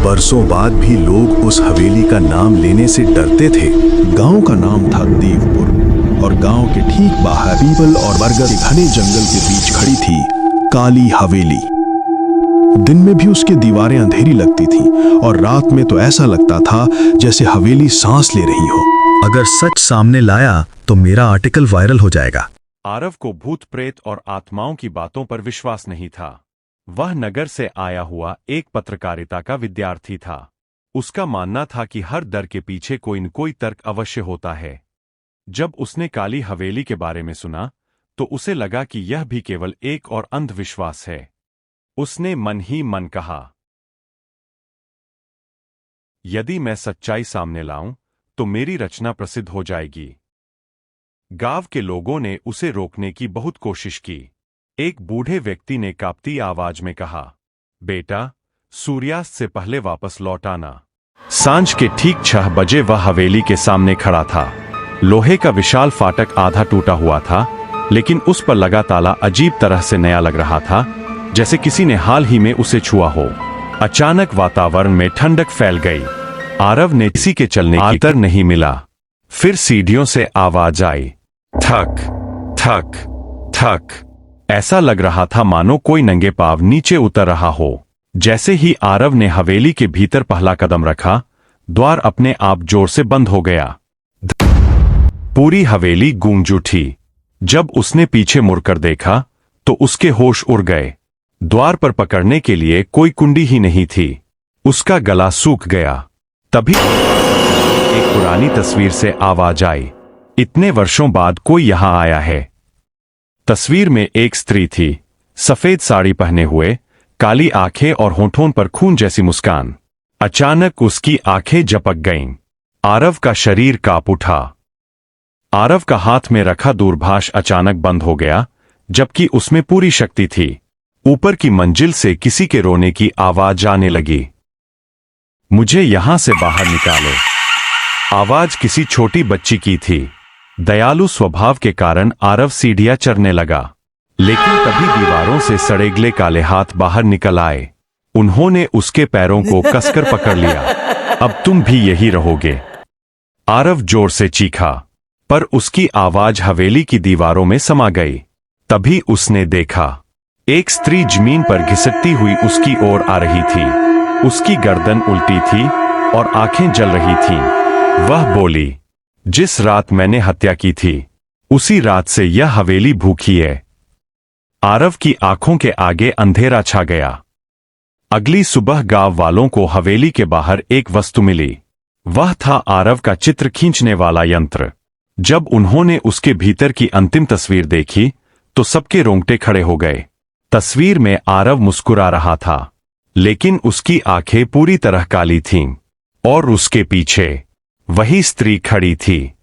बरसों बाद भी लोग उस हवेली का नाम लेने से डरते थे। गांव का नाम था देवपुर और गांव के ठीक बाहर पीपल और बरगद के घने जंगल के बीच खड़ी थी काली हवेली। दिन में भी उसकी दीवारें अंधेरी लगती थीं और रात में तो ऐसा लगता था जैसे हवेली सांस ले रही हो। अगर सच सामने लाया तो मेरा आर्टिकल वायरल हो जाएगा। आरव को भूत प्रेत और आत्माओं की बातों पर विश्वास नहीं था। वह नगर से आया हुआ एक पत्रकारिता का विद्यार्थी था। उसका मानना था कि हर डर के पीछे कोई न कोई तर्क अवश्य होता है। जब उसने काली हवेली के बारे में सुना तो उसे लगा कि यह भी केवल एक और अंधविश्वास है। उसने मन ही मन कहा, यदि मैं सच्चाई सामने लाऊं तो मेरी रचना प्रसिद्ध हो जाएगी। गांव के लोगों ने उसे रोकने की बहुत कोशिश की। एक बूढ़े व्यक्ति ने कांपती आवाज में कहा, बेटा, सूर्यास्त से पहले वापस लौट आना। सांझ के ठीक 6 बजे वह हवेली के सामने खड़ा था। लोहे का विशाल फाटक आधा टूटा हुआ था, लेकिन उस पर लगा ताला अजीब तरह से नया लग रहा था, जैसे किसी ने हाल ही में उसे छुआ हो। अचानक वातावरण में ठंडक फैल गई। आरव ने किसी के चलने की आतर नहीं मिला। फिर सीढ़ियों से आवाज आई, थक थक थक। ऐसा लग रहा था मानो कोई नंगे पांव नीचे उतर रहा हो। जैसे ही आरव ने हवेली के भीतर पहला कदम रखा, द्वार अपने आप जोर से बंद हो गया। पूरी हवेली गूंज उठी। जब उसने पीछे मुड़कर देखा तो उसके होश उड़ गए। द्वार पर पकड़ने के लिए कोई कुंडी ही नहीं थी। उसका गला सूख गया। तभी एक पुरानी तस्वीर से आवाज आई, इतने वर्षों बाद कोई यहां आया है। तस्वीर में एक स्त्री थी, सफेद साड़ी पहने हुए, काली आंखें और होठों पर खून जैसी मुस्कान। अचानक उसकी आंखें झपक गईं। आरव का शरीर कांप उठा। आरव का हाथ में रखा दूरभाष अचानक बंद हो गया, जबकि उसमें पूरी शक्ति थी। ऊपर की मंजिल से किसी के रोने की आवाज आने लगी, मुझे यहां से बाहर निकालो। आवाज किसी छोटी बच्ची की थी। दयालु स्वभाव के कारण आरव सीढ़ियां चढ़ने लगा, लेकिन तभी दीवारों से सड़ेगले काले हाथ बाहर निकल आए। उन्होंने उसके पैरों को कसकर पकड़ लिया। अब तुम भी यही रहोगे। आरव जोर से चीखा, पर उसकी आवाज हवेली की दीवारों में समा गई। तभी उसने देखा, एक स्त्री जमीन पर घिसटती हुई उसकी ओर आ रही थी। उसकी गर्दन उल्टी थी और आंखें जल रही थीं। वह बोली, जिस रात मैंने हत्या की थी, उसी रात से यह हवेली भूखी है। आरव की आंखों के आगे अंधेरा छा गया। अगली सुबह गांव वालों को हवेली के बाहर एक वस्तु मिली। वह था आरव का चित्र खींचने वाला यंत्र। जब उन्होंने उसके भीतर की अंतिम तस्वीर देखी तो सबके रोंगटे खड़े हो गए। तस्वीर में आरव मुस्कुरा रहा था, लेकिन उसकी आंखें पूरी तरह काली थीं, और उसके पीछे वही स्त्री खड़ी थी।